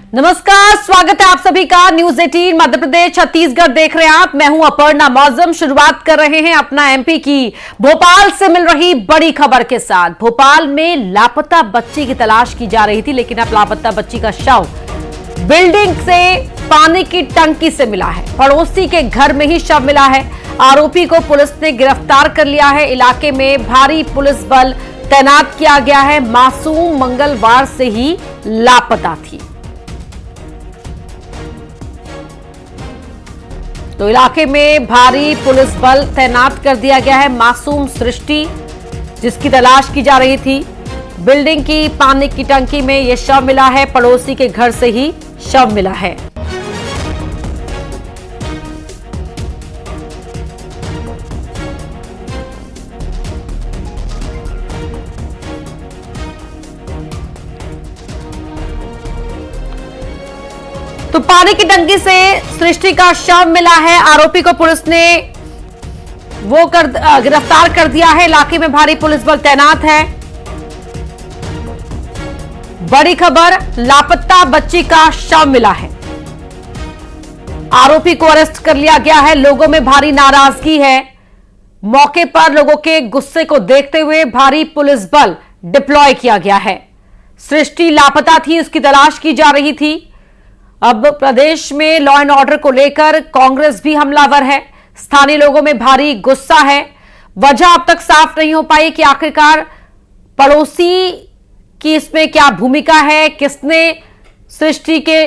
नमस्कार, स्वागत है आप सभी का न्यूज 18 मध्य प्रदेश छत्तीसगढ़ देख रहे हैं आप। मैं हूं अपर्णा मौजम। शुरुआत कर रहे हैं अपना एमपी की भोपाल से मिल रही बड़ी खबर के साथ। भोपाल में लापता बच्ची की तलाश की जा रही थी, लेकिन अब लापता बच्ची का शव बिल्डिंग से पानी की टंकी से मिला है। पड़ोसी के घर में ही शव मिला है। आरोपी को पुलिस ने गिरफ्तार कर लिया है। इलाके में भारी पुलिस बल तैनात किया गया है। मासूम मंगलवार से ही लापता थी, तो इलाके में भारी पुलिस बल तैनात कर दिया गया है। मासूम सृष्टि, जिसकी तलाश की जा रही थी, बिल्डिंग की पानी की टंकी में यह शव मिला है। पड़ोसी के घर से ही शव मिला है। तो पानी की टंकी से सृष्टि का शव मिला है। आरोपी को पुलिस ने गिरफ्तार कर दिया है। इलाके में भारी पुलिस बल तैनात है। बड़ी खबर, लापता बच्ची का शव मिला है। आरोपी को अरेस्ट कर लिया गया है। लोगों में भारी नाराजगी है। मौके पर लोगों के गुस्से को देखते हुए भारी पुलिस बल डिप्लॉय किया गया है। सृष्टि लापता थी, उसकी तलाश की जा रही थी। अब प्रदेश में लॉ एंड ऑर्डर को लेकर कांग्रेस भी हमलावर है। स्थानीय लोगों में भारी गुस्सा है। वजह अब तक साफ नहीं हो पाई कि आखिरकार पड़ोसी की इसमें क्या भूमिका है। किसने सृष्टि के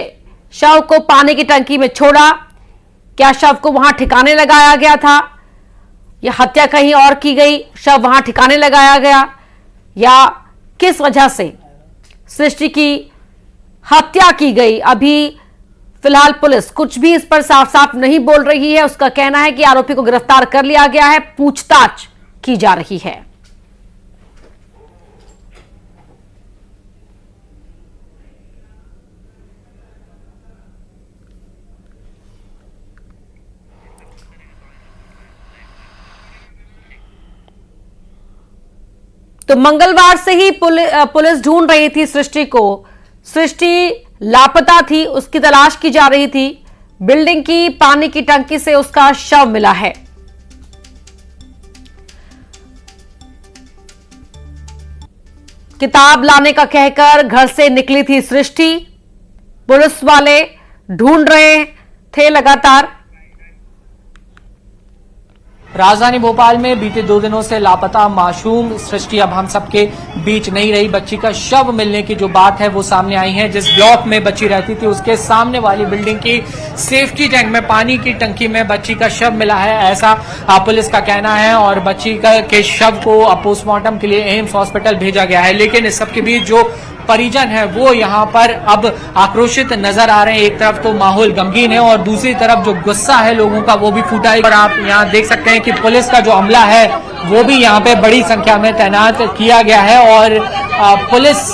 शव को पानी की टंकी में छोड़ा? क्या शव को वहां ठिकाने लगाया गया था, या हत्या कहीं और की गई, शव वहां ठिकाने लगाया गया, या किस वजह से सृष्टि की हत्या की गई? अभी फिलहाल पुलिस कुछ भी इस पर साफ साफ नहीं बोल रही है। उसका कहना है कि आरोपी को गिरफ्तार कर लिया गया है, पूछताछ की जा रही है। तो मंगलवार से ही पुलिस ढूंढ रही थी सृष्टि को। सृष्टि लापता थी, उसकी तलाश की जा रही थी। बिल्डिंग की पानी की टंकी से उसका शव मिला है। किताब लाने का कहकर घर से निकली थी सृष्टि। पुलिस वाले ढूंढ रहे थे लगातार। राजधानी भोपाल में बीते 2 दिनों से लापता मासूम सृष्टि अब हम सबके बीच नहीं रही। बच्ची का शव मिलने की जो बात है वो सामने आई है। जिस ब्लॉक में बच्ची रहती थी उसके सामने वाली बिल्डिंग की सेफ्टी टैंक में, पानी की टंकी में बच्ची का शव मिला है, ऐसा पुलिस का कहना है। और बच्ची के शव को पोस्टमार्टम के लिए एम्स हॉस्पिटल भेजा गया है। लेकिन इस सबके बीच जो परिजन है वो यहाँ पर अब आक्रोशित नजर आ रहे हैं। एक तरफ तो माहौल गमगीन है और दूसरी तरफ जो गुस्सा है लोगों का वो भी फूटा है। और आप यहाँ देख सकते हैं कि पुलिस का जो अमला है वो भी यहाँ पे बड़ी संख्या में तैनात किया गया है। और पुलिस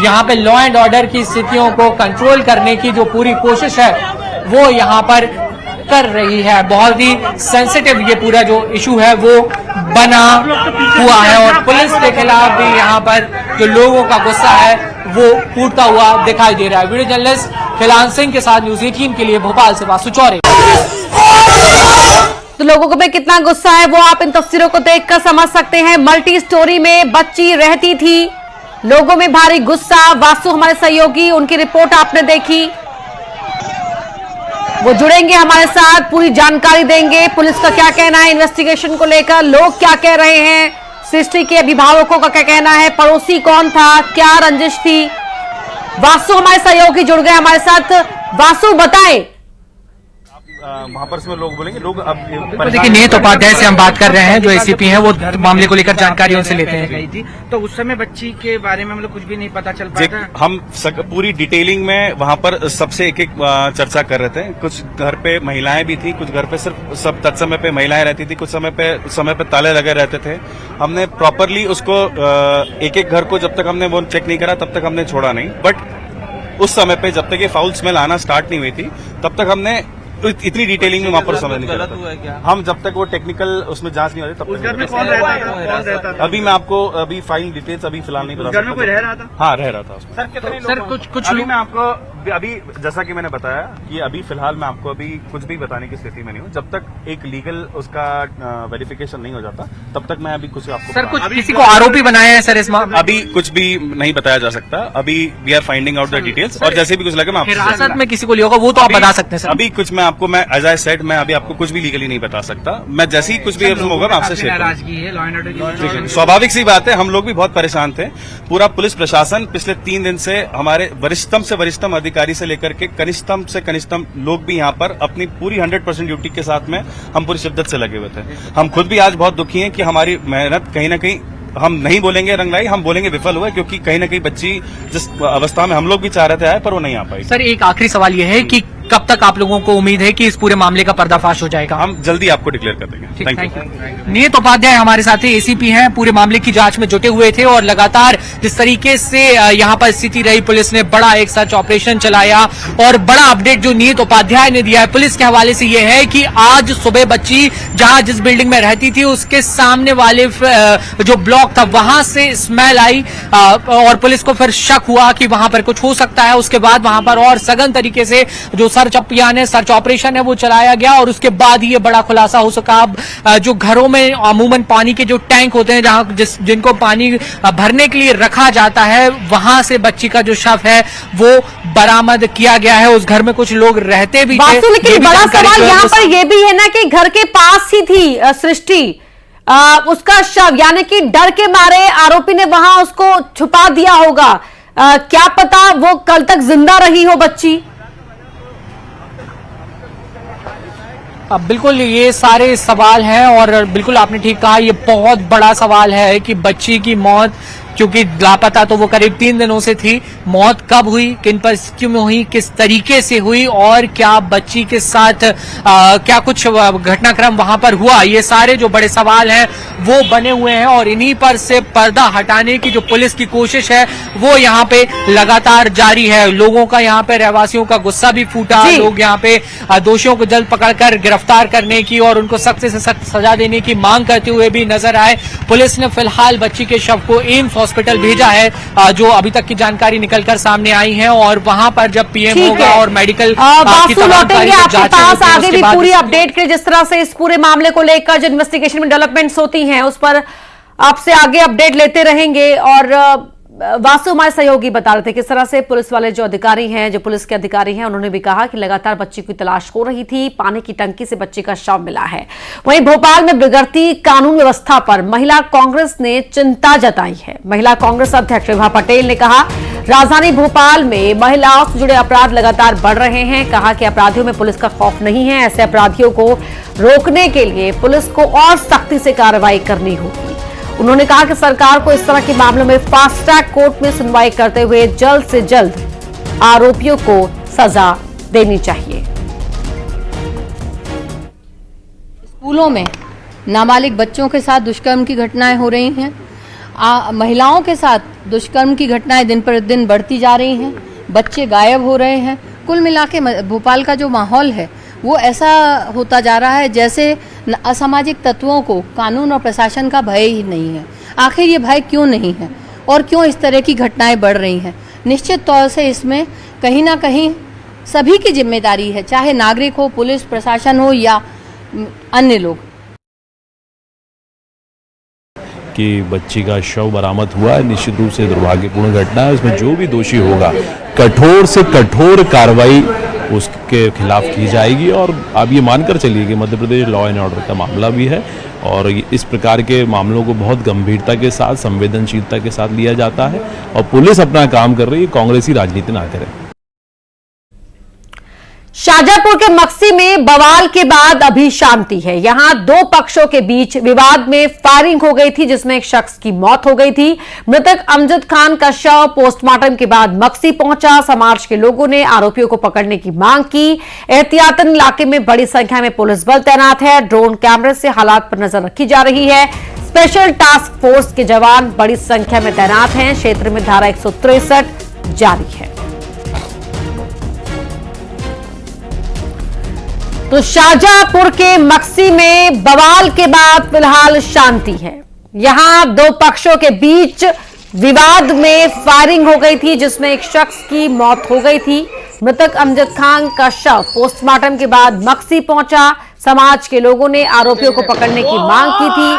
यहाँ पे लॉ एंड ऑर्डर की स्थितियों को कंट्रोल करने की जो पूरी कोशिश है वो यहाँ पर कर रही है। बहुत ही सेंसिटिव ये पूरा जो इशू है वो बना हुआ है। और पुलिस के खिलाफ भी यहाँ पर जो लोगों का गुस्सा है वो फूटता हुआ दिखाई दे रहा है। वीडियो जर्नलिस्ट खिलान सिंह के साथ न्यूज 18 के लिए भोपाल से वासु चौरे। तो लोगों में कितना गुस्सा है वो आप इन तस्वीरों को देखकर समझ सकते हैं। मल्टी स्टोरी में बच्ची रहती थी, लोगों में भारी गुस्सा। वासु हमारे सहयोगी, उनकी रिपोर्ट आपने देखी, वो जुड़ेंगे हमारे साथ, पूरी जानकारी देंगे। पुलिस का क्या कहना है इन्वेस्टिगेशन को लेकर, लोग क्या कह रहे हैं, सृष्टि के अभिभावकों का क्या कहना है, पड़ोसी कौन था, क्या रंजिश थी। वासु हमारे सहयोगी जुड़ गए हमारे साथ। वासु बताएं। वहाँ पर इसमें लोग बोलेंगे, लोग अब देखिए नियत उपाध्याय से हम बात कर रहे हैं जो एसीपी हैं, वो मामले को लेकर जानकारी उनसे लेते हैं। तो उस समय बच्ची के बारे में मतलब कुछ भी नहीं पता चल पाया। हम पूरी डिटेलिंग में वहाँ पर सबसे एक एक चर्चा कर रहे थे। कुछ घर पे महिलाएं भी थी, कुछ घर पे सिर्फ सब तत्समय पे महिलाएं रहती थी, कुछ समय पे ताले लगे रहते थे। हमने प्रॉपरली उसको एक एक घर को जब तक हमने वो चेक नहीं करा तब तक हमने छोड़ा नहीं। बट उस समय पे जब तक ये फाउल स्मेल आना स्टार्ट नहीं हुई थी तब तक हमने तो इतनी डिटेलिंग में वहाँ पर समझ नहीं करता। हम जब तक वो टेक्निकल उसमें जांच नहीं होती तब उस घर में कौन रहता था? अभी मैं आपको अभी फाइल डिटेल्स अभी फिलहाल नहीं बता सकता। घर में कोई रह रहा था? हाँ, रह रहा था उसमें। सर कुछ अभी मैं आपको अभी जैसा कि मैंने बताया कि अभी फिलहाल मैं आपको अभी कुछ भी बताने की स्थिति में नहीं हूँ। जब तक एक लीगल उसका वेरिफिकेशन नहीं हो जाता तब तक मैं अभी कुछ आपको सर कुछ किसी को आरोपी बनाया है सर इस मामले? अभी कुछ भी नहीं बताया जा सकता। अभी we are finding out the details और जैसे भी कुछ लगे मैं आपको हिरासत में किसी को लिया होगा वो तो आप बता सकते हैं सर। अभी कुछ मैं एज आई सेड मैं अभी आपको कुछ भी लीगली नहीं बता सकता। मैं जैसे ही कुछ भी होगा मैं आपसे शेयर करूंगा। नाराजगी है लॉ एंड ऑर्डर ठीक है, स्वाभाविक सी बात है। हम लोग भी बहुत परेशान थे। पूरा पुलिस प्रशासन पिछले 3 दिन से हमारे वरिष्ठतम से वरिष्ठतम अधिकारी से लेकर के कनिष्ठतम से कनिष्ठतम लोग भी यहाँ पर अपनी पूरी 100% ड्यूटी के साथ में हम पूरी शिद्दत से लगे हुए थे। हम खुद भी आज बहुत दुखी हैं कि हमारी मेहनत कहीं ना कहीं हम नहीं बोलेंगे रंगलाई, हम बोलेंगे विफल हुआ, क्योंकि कहीं ना कहीं बच्ची जिस अवस्था में हम लोग भी चाह रहे थे आए पर वो नहीं आ पाई। सर एक आखिरी सवाल ये है कि कब तक आप लोगों को उम्मीद है कि इस पूरे मामले का पर्दाफाश हो जाएगा? हम जल्दी आपको डिक्लेयर कर देंगे। Thank you. नियत उपाध्याय हमारे साथ एसीपी हैं, पूरे मामले की जांच में जुटे हुए थे और लगातार जिस तरीके से यहाँ पर स्थिति रही, पुलिस ने बड़ा एक सर्च ऑपरेशन चलाया और बड़ा अपडेट जो नियत उपाध्याय ने दिया है पुलिस के हवाले से ये है कि आज सुबह बच्ची जहां जिस बिल्डिंग में रहती थी उसके सामने वाले जो ब्लॉक था वहां से स्मेल आई और पुलिस को फिर शक हुआ कि वहां पर कुछ हो सकता है। उसके बाद वहां पर और सघन तरीके से जो सर्च अभियान है, सर्च ऑपरेशन है वो चलाया गया और उसके बाद ये बड़ा खुलासा हो सका। अब जो घरों में अमूमन पानी के जो टैंक होते हैं जहां जिनको पानी भरने के लिए रखा जाता है वहां से बच्ची का जो शव है वो बरामद किया गया है। उस घर में कुछ लोग रहते भी थे। लेकिन बड़ा सवाल यहाँ पर यह भी है ना कि घर के पास ही थी सृष्टि उसका शव, यानी कि डर के मारे आरोपी ने वहां उसको छुपा दिया होगा। क्या पता वो कल तक जिंदा रही हो बच्ची। अब बिल्कुल ये सारे सवाल हैं और बिल्कुल आपने ठीक कहा, ये बहुत बड़ा सवाल है कि बच्ची की मौत क्योंकि लापता तो वो करीब 3 दिनों से थी, मौत कब हुई, किन परिस्थितियों में हुई, किस तरीके से हुई और क्या बच्ची के साथ क्या कुछ घटनाक्रम वहां पर हुआ, ये सारे जो बड़े सवाल हैं वो बने हुए हैं और इन्हीं पर से पर्दा हटाने की जो पुलिस की कोशिश है वो यहाँ पे लगातार जारी है। लोगों का यहाँ पे रहवासियों का गुस्सा भी फूटा, लोग यहाँ पे दोषियों को जल्द पकड़कर गिरफ्तार करने की और उनको सख्त से सख्त सजा देने की मांग करते हुए भी नजर आए। पुलिस ने फिलहाल बच्ची के शव को एम्स हॉस्पिटल भेजा है, जो अभी तक की जानकारी निकलकर सामने आई है और वहां पर जब पीएम होगा और मेडिकल बासु लौटेंगे आपके पास आगे भी पूरी अपडेट के, जिस तरह से इस पूरे मामले को लेकर जो इन्वेस्टिगेशन में डेवलपमेंट्स होती हैं उस पर आपसे आगे अपडेट लेते रहेंगे। और वासु हमारे सहयोगी बता रहे थे किस तरह से पुलिस वाले जो अधिकारी हैं, जो पुलिस के अधिकारी हैं, उन्होंने भी कहा कि लगातार बच्ची की तलाश हो रही थी, पानी की टंकी से बच्ची का शव मिला है। वहीं भोपाल में बिगड़ती कानून व्यवस्था पर महिला कांग्रेस ने चिंता जताई है। महिला कांग्रेस अध्यक्ष विभा पटेल ने कहा राजधानी भोपाल में महिलाओं से जुड़े अपराध लगातार बढ़ रहे हैं। कहा कि अपराधियों में पुलिस का खौफ नहीं है, ऐसे अपराधियों को रोकने के लिए पुलिस को और सख्ती से कार्रवाई करनी होगी। उन्होंने कहा कि सरकार को इस तरह के मामलों में फास्ट ट्रैक कोर्ट में सुनवाई करते हुए जल्द से जल्द आरोपियों को सजा देनी चाहिए। स्कूलों में नाबालिग बच्चों के साथ दुष्कर्म की घटनाएं हो रही हैं, महिलाओं के साथ दुष्कर्म की घटनाएं दिन पर दिन बढ़ती जा रही हैं, बच्चे गायब हो रहे हैं। कुल मिला के भोपाल का जो माहौल है वो ऐसा होता जा रहा है जैसे असामाजिक तत्वों को कानून और प्रशासन का भय ही नहीं है। आखिर ये भय क्यों नहीं है और क्यों इस तरह की घटनाएं बढ़ रही हैं? निश्चित तौर से इसमें कहीं ना कहीं सभी की जिम्मेदारी है, चाहे नागरिक हो, पुलिस प्रशासन हो या अन्य लोग। कि बच्ची का शव बरामद हुआ है, निश्चित रूप से दुर्भाग्यपूर्ण घटना है। उसमें जो भी दोषी होगा कठोर से कठोर कार्रवाई उसके खिलाफ की जाएगी। और आप ये मानकर चलिए कि Madhya Pradesh law and order का मामला भी है और इस प्रकार के मामलों को बहुत गंभीरता के साथ, संवेदनशीलता के साथ लिया जाता है और पुलिस अपना काम कर रही है, कांग्रेसी राजनीति ना करे। शाजापुर के मक्सी में बवाल के बाद अभी शांति है। यहां 2 पक्षों के बीच विवाद में फायरिंग हो गई थी जिसमें एक शख्स की मौत हो गई थी। मृतक अमजद खान का शव पोस्टमार्टम के बाद मक्सी पहुंचा। समाज के लोगों ने आरोपियों को पकड़ने की मांग की। एहतियातन इलाके में बड़ी संख्या में पुलिस बल तैनात है। ड्रोन कैमरे से हालात पर नजर रखी जा रही है। स्पेशल टास्क फोर्स के जवान बड़ी संख्या में तैनात हैं। क्षेत्र में धारा 163 जारी है। तो शाजापुर के मक्सी में बवाल के बाद फिलहाल शांति है। यहां 2 पक्षों के बीच विवाद में फायरिंग हो गई थी जिसमें एक शख्स की मौत हो गई थी। मृतक अमजद खान का शव पोस्टमार्टम के बाद मक्सी पहुंचा। समाज के लोगों ने आरोपियों को पकड़ने की मांग की थी।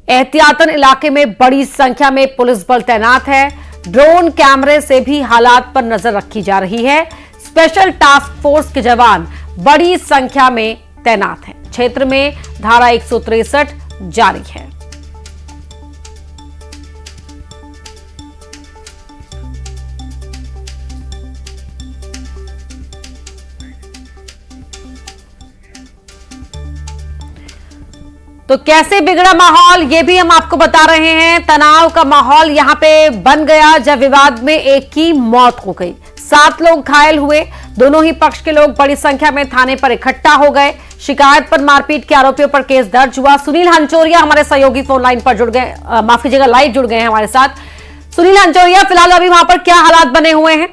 एहतियातन इलाके में बड़ी संख्या में पुलिस बल तैनात है। ड्रोन कैमरे से भी हालात पर नजर रखी जा रही है। स्पेशल टास्क फोर्स के जवान बड़ी संख्या में तैनात हैं। क्षेत्र में धारा 163 जारी है। तो कैसे बिगड़ा माहौल, ये भी हम आपको बता रहे हैं। तनाव का माहौल यहां पे बन गया जब विवाद में एक की मौत हो गई, 7 लोग घायल हुए। दोनों ही पक्ष के लोग बड़ी संख्या में थाने पर इकट्ठा हो गए। शिकायत पर मारपीट के आरोपियों पर केस दर्ज हुआ। सुनील हंचोरिया हमारे सहयोगी फोन लाइन पर जुड़ गए, माफ कीजिएगा लाइव जुड़ गए हैं हमारे साथ। सुनील हंचोरिया, फिलहाल अभी वहां पर क्या हालात बने हुए हैं?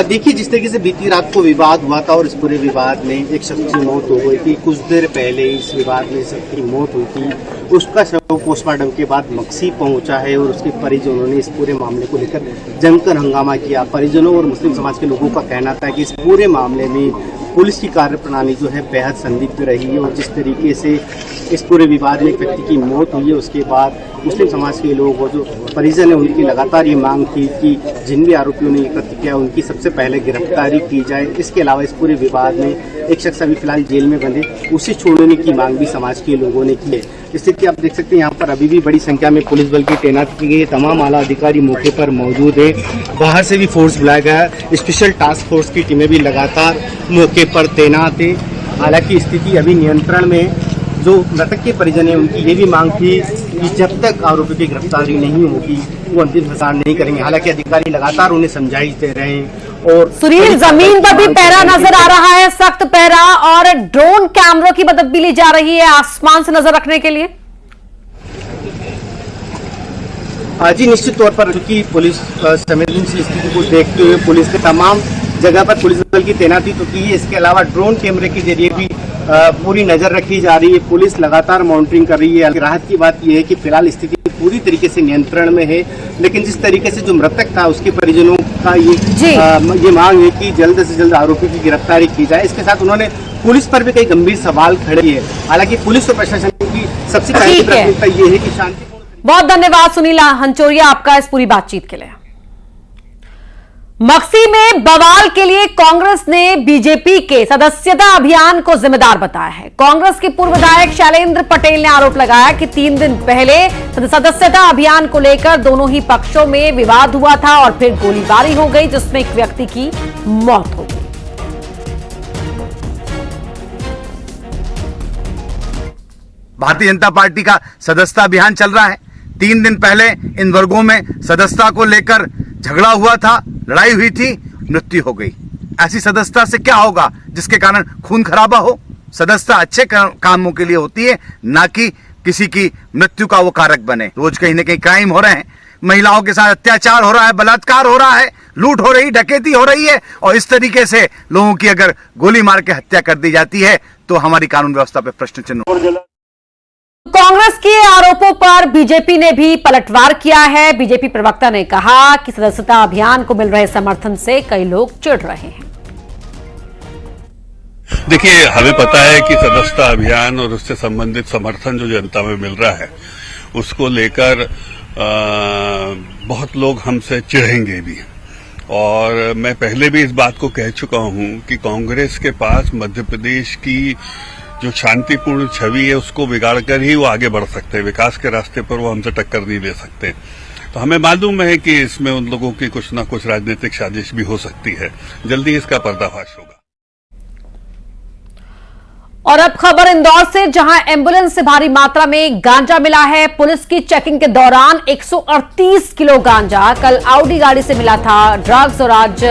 देखिए, जिस तरीके से बीती रात को विवाद हुआ था और इस पूरे विवाद में एक शख्स की मौत हो गई थी। कुछ देर पहले इस विवाद में शख्स की मौत हुई थी, उसका शव पोस्टमार्टम के बाद मक्सी पहुंचा है और उसके परिजनों ने इस पूरे मामले को लेकर जमकर हंगामा किया। परिजनों और मुस्लिम समाज के लोगों का कहना था कि इस पूरे मामले में पुलिस की कार्यप्रणाली जो है बेहद संदिग्ध रही है और जिस तरीके से इस पूरे विवाद में एक व्यक्ति की मौत हुई है, उसके बाद मुस्लिम समाज के लोग और जो परिजन है उनकी लगातार ये मांग थी कि जिन भी आरोपियों ने ये कृत्य किया उनकी सबसे पहले गिरफ्तारी की जाए। इसके अलावा इस पूरे विवाद में एक शख्स अभी फिलहाल जेल में बंधे, उसे छोड़ने की मांग भी समाज के लोगों ने की है। स्थिति आप देख सकते हैं, यहाँ पर अभी भी बड़ी संख्या में पुलिस बल की तैनाती की गई है। तमाम आला अधिकारी मौके पर मौजूद है। बाहर से भी फोर्स बुलाया गया है। स्पेशल टास्क फोर्स की टीमें भी लगातार मौके पर तैनात है। हालांकि स्थिति अभी नियंत्रण में है। जो मृतक के परिजन है उनकी ये भी मांग थी कि जब तक आरोपी की गिरफ्तारी नहीं होगी वो अंतिम संस्कार नहीं करेंगे। हालांकि अधिकारी लगातार उन्हें समझाइश दे रहे हैं। और सुनील, जमीन पर भी पहरा नजर आ रहा है, सख्त पहरा, और ड्रोन कैमरों की मदद भी ली जा रही है आसमान से नजर रखने के लिए। जी निश्चित तौर पर क्योंकि पुलिस संवेदनशील स्थिति को देखते हुए पुलिस ने तमाम जगह पर पुलिस बल की तैनाती तो की है। इसके अलावा ड्रोन कैमरे के जरिए भी पूरी नजर रखी जा रही है। पुलिस लगातार मॉनिटरिंग कर रही है। राहत की बात यह है कि फिलहाल स्थिति पूरी तरीके से नियंत्रण में है, लेकिन जिस तरीके से जो मृतक था उसके परिजनों का ये मांग है कि जल्द से जल्द आरोपी की गिरफ्तारी की जाए। इसके साथ उन्होंने पुलिस पर भी कई गंभीर सवाल खड़े किए। हालांकि पुलिस और प्रशासन की सबसे पहली प्राथमिकता ये है कि शांति। बहुत धन्यवाद सुनील हंचोरिया आपका इस पूरी बातचीत के लिए। मक्सी में बवाल के लिए कांग्रेस ने बीजेपी के सदस्यता अभियान को जिम्मेदार बताया है। कांग्रेस के पूर्व विधायक शैलेंद्र पटेल ने आरोप लगाया कि 3 दिन पहले सदस्यता अभियान को लेकर दोनों ही पक्षों में विवाद हुआ था और फिर गोलीबारी हो गई जिसमें एक व्यक्ति की मौत हो गई। भारतीय जनता पार्टी का सदस्यता अभियान चल रहा है। 3 दिन पहले इन वर्गों में सदस्यता को लेकर झगड़ा हुआ था, लड़ाई हुई थी, मृत्यु हो गई। ऐसी सदस्यता से क्या होगा जिसके कारण खून खराबा हो? सदस्यता अच्छे कामों के लिए होती है, ना कि किसी की मृत्यु का वो कारक बने। रोज कहीं ना कहीं क्राइम हो रहे हैं, महिलाओं के साथ अत्याचार हो रहा है, बलात्कार हो रहा है, लूट हो रही, डकैती हो रही है, और इस तरीके से लोगों की अगर गोली मार के हत्या कर दी जाती है तो हमारी कानून व्यवस्था पे प्रश्न चिन्ह। कांग्रेस के आरोपों पर बीजेपी ने भी पलटवार किया है। बीजेपी प्रवक्ता ने कहा कि सदस्यता अभियान को मिल रहे समर्थन से कई लोग चिढ़ रहे हैं। देखिए, हमें पता है कि सदस्यता अभियान और उससे संबंधित समर्थन जो जनता में मिल रहा है उसको लेकर बहुत लोग हमसे चिढ़ेंगे भी। और मैं पहले भी इस बात को कह चुका हूं कि कांग्रेस के पास मध्य प्रदेश की जो शांतिपूर्ण छवि है उसको बिगाड़ कर ही वो आगे बढ़ सकते हैं। विकास के रास्ते पर वो हमसे टक्कर नहीं ले सकते। तो हमें मालूम है कि इसमें उन लोगों की कुछ ना कुछ राजनीतिक साजिश भी हो सकती है। जल्दी इसका पर्दाफाश होगा। और अब खबर इंदौर से, जहां एम्बुलेंस से भारी मात्रा में गांजा मिला है। पुलिस की चेकिंग के दौरान 138 किलो गांजा कल आउडी गाड़ी से मिला था। ड्रग्स और आज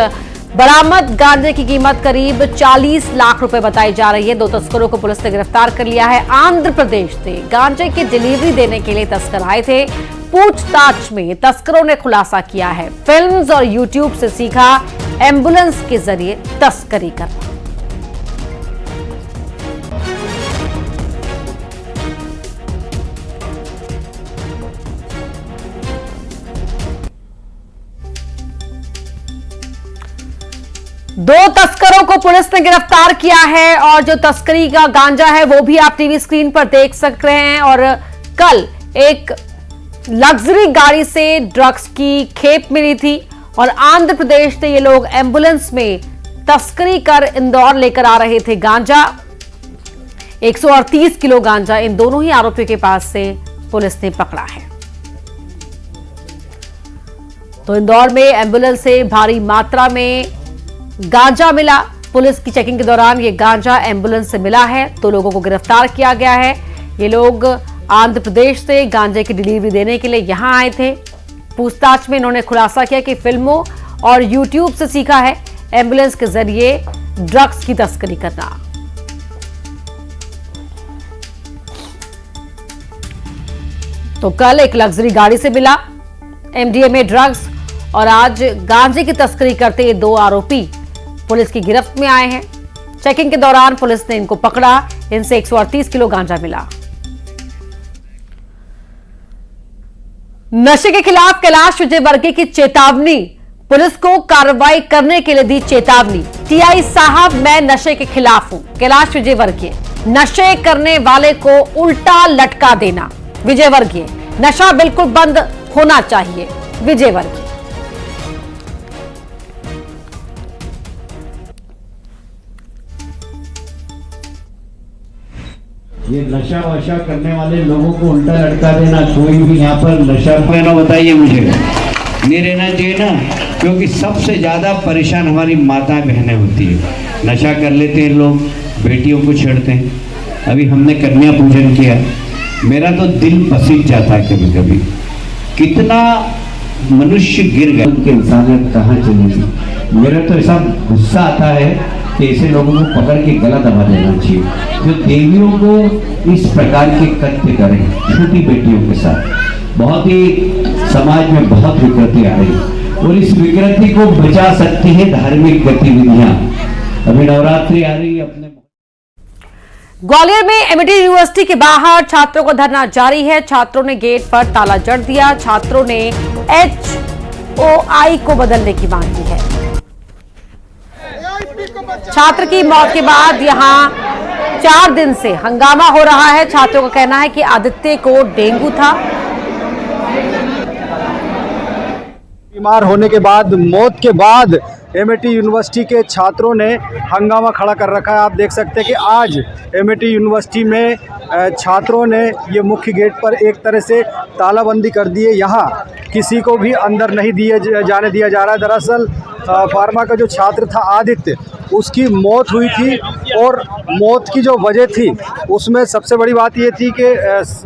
बरामद गांजे की कीमत करीब 40 लाख रुपए बताई जा रही है। 2 तस्करों को पुलिस ने गिरफ्तार कर लिया है। आंध्र प्रदेश से गांजे की डिलीवरी देने के लिए तस्कर आए थे। पूछताछ में तस्करों ने खुलासा किया है, फिल्म्स और यूट्यूब से सीखा एम्बुलेंस के जरिए तस्करी करना। दो तस्करों को पुलिस ने गिरफ्तार किया है और जो तस्करी का गांजा है वो भी आप टीवी स्क्रीन पर देख सक रहे हैं। और कल एक लग्जरी गाड़ी से ड्रग्स की खेप मिली थी और आंध्र प्रदेश से ये लोग एम्बुलेंस में तस्करी कर इंदौर लेकर आ रहे थे गांजा। 138 किलो गांजा इन दोनों ही आरोपियों के पास से पुलिस ने पकड़ा है। तो इंदौर में एम्बुलेंस से भारी मात्रा में गांजा मिला। पुलिस की चेकिंग के दौरान ये गांजा एम्बुलेंस से मिला है। तो लोगों को गिरफ्तार किया गया है। ये लोग आंध्र प्रदेश से गांजे की डिलीवरी देने के लिए यहां आए थे। पूछताछ में इन्होंने खुलासा किया कि फिल्मों और यूट्यूब से सीखा है एम्बुलेंस के जरिए ड्रग्स की तस्करी करना। तो कल एक लग्जरी गाड़ी से मिला एमडीएमए ड्रग्स और आज गांजे की तस्करी करते ये दो आरोपी पुलिस की गिरफ्त में आए हैं। चेकिंग के दौरान पुलिस ने इनको पकड़ा। इनसे 138 किलो गांजा मिला। नशे के खिलाफ कैलाश विजयवर्गीय की चेतावनी। पुलिस को कार्रवाई करने के लिए दी चेतावनी। टीआई साहब मैं नशे के खिलाफ हूं। कैलाश विजयवर्गीय। नशे करने वाले को उल्टा लटका देना। विजयवर्गीय। नशा बिल्कुल बंद होना चाहिए। विजयवर्गीय। ये नशा वशा करने वाले लोगों को उल्टा लटका देना, कोई भी यहाँ पर नशा ना बताइए मुझे, नहीं रहना चाहिए ना, क्योंकि सबसे ज़्यादा परेशान हमारी माताएं बहनें होती है। नशा कर लेते हैं लोग, बेटियों को छेड़ते हैं। अभी हमने कन्या पूजन किया, मेरा तो दिल पसीज जाता है कभी कभी। कितना मनुष्य गिर गया, उनकी इंसानियत कहाँ चलेगी। मेरा तो ऐसा गुस्सा आता है कि ऐसे लोगों को पकड़ के गला दबा देना चाहिए जो देवियों को इस प्रकार के कृत्य करें छोटी बेटियों के साथ। बहुत ही समाज में बहुत विकृति आ रही और इस विकृति को बचा सकती है धार्मिक गतिविधियां। अभी नवरात्रि आ रही है। अपने ग्वालियर में एमआईटी यूनिवर्सिटी के बाहर छात्रों का धरना जारी है। छात्रों ने गेट पर ताला जड़ दिया। छात्रों ने HOI को बदलने की मांग की है। छात्र की मौत के बाद यहां 4 दिन से हंगामा हो रहा है। छात्रों का कहना है कि आदित्य को डेंगू था। बीमार होने के बाद, मौत के बाद एमआईटी यूनिवर्सिटी के छात्रों ने हंगामा खड़ा कर रखा है। आप देख सकते हैं कि आज एमआईटी यूनिवर्सिटी में छात्रों ने ये मुख्य गेट पर एक तरह से तालाबंदी कर दी है। यहाँ किसी को भी अंदर नहीं जाने दिया जा रहा है। दरअसल फार्मा का जो छात्र था आदित्य, उसकी मौत हुई थी और मौत की जो वजह थी उसमें सबसे बड़ी बात ये थी कि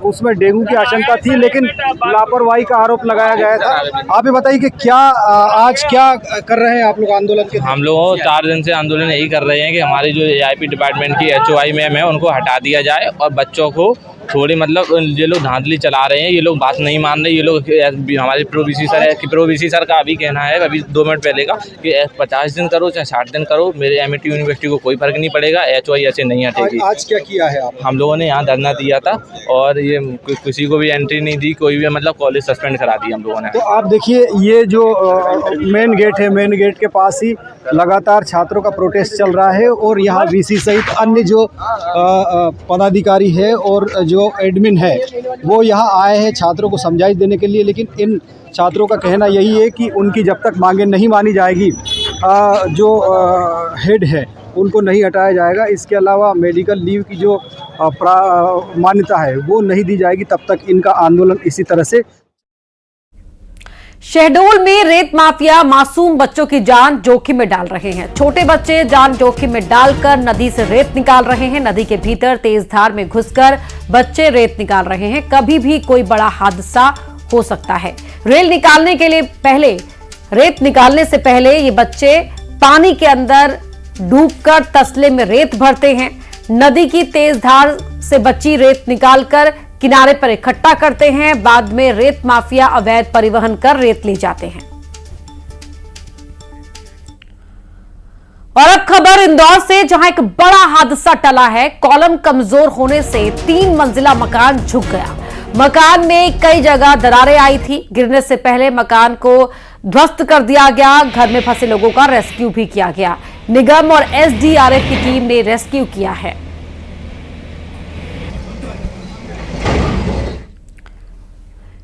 उसमें डेंगू की आशंका थी, लेकिन लापरवाही का आरोप लगाया गया था। आप ये बताइए कि क्या आज क्या कर रहे हैं आप लोग आंदोलन के? हम लोग 4 दिन से आंदोलन यही कर रहे हैं कि हमारी जो AIP डिपार्टमेंट की HOI मैम है उनको हटा दिया जाए और बच्चों को थोड़ी मतलब ये लोग धांधली चला रहे हैं। ये लोग बात नहीं मान रहे। ये लोग हमारे प्रो VC सर है कि प्रो VC सर का अभी कहना है अभी 2 मिनट पहले का कि 50 दिन करो चाहे 60 दिन करो, मेरे एमआईटी यूनिवर्सिटी को कोई फर्क नहीं पड़ेगा। HOI ऐसे नहीं हटेगी। आज क्या किया है आप? हम लोगों ने यहाँ धरना दिया था और ये किसी को भी एंट्री नहीं दी, कोई भी मतलब कॉलेज सस्पेंड करा दिया हम लोगों ने। तो आप देखिए ये जो मेन गेट है, मेन गेट के पास ही लगातार छात्रों का प्रोटेस्ट चल रहा है और यहाँ VC सहित अन्य जो पदाधिकारी है और जो एडमिन है वो यहाँ आए हैं छात्रों को समझाइश देने के लिए। लेकिन इन छात्रों का कहना यही है कि उनकी जब तक मांगे नहीं मानी जाएगी, जो हेड है उनको नहीं हटाया जाएगा। इसके अलावा मेडिकल लीव की जो मान्यता है वो नहीं दी जाएगी, तब तक इनका आंदोलन इसी तरह से। शहडोल में रेत माफिया मासूम बच्चों की जान जोखिम में डाल रहे हैं। छोटे बच्चे जान जोखिम में डालकर नदी से रेत निकाल रहे हैं। नदी के भीतर तेज धार में घुसकर बच्चे रेत निकाल रहे हैं। कभी भी कोई बड़ा हादसा हो सकता है। रेत निकालने से पहले ये बच्चे पानी के अंदर डूबकर तसले में रेत भरते हैं। नदी की तेज धार से बची रेत निकालकर किनारे पर इकट्ठा करते हैं। बाद में रेत माफिया अवैध परिवहन कर रेत ले जाते हैं। और अब खबर इंदौर से, जहां एक बड़ा हादसा टला है। कॉलम कमजोर होने से 3 मंजिला मकान झुक गया। मकान में कई जगह दरारें आई थी। गिरने से पहले मकान को ध्वस्त कर दिया गया। घर में फंसे लोगों का रेस्क्यू भी किया गया। निगम और एसडीआरएफ की टीम ने रेस्क्यू किया है।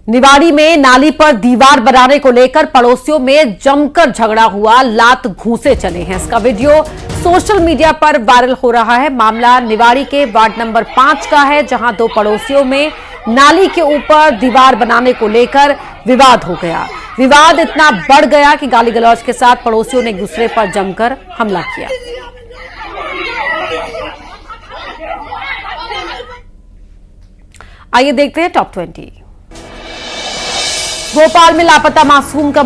निवाड़ी में नाली पर दीवार बनाने को लेकर पड़ोसियों में जमकर झगड़ा हुआ, लात घूंसे चले हैं। इसका वीडियो सोशल मीडिया पर वायरल हो रहा है। मामला निवाड़ी के वार्ड नंबर 5 का है, जहां दो पड़ोसियों में नाली के ऊपर दीवार बनाने को लेकर विवाद हो गया। विवाद इतना बढ़ गया कि गाली गलौज के साथ पड़ोसियों ने एक दूसरे पर जमकर हमला किया। आइए देखते हैं टॉप 20। भोपाल में लापता मासूम का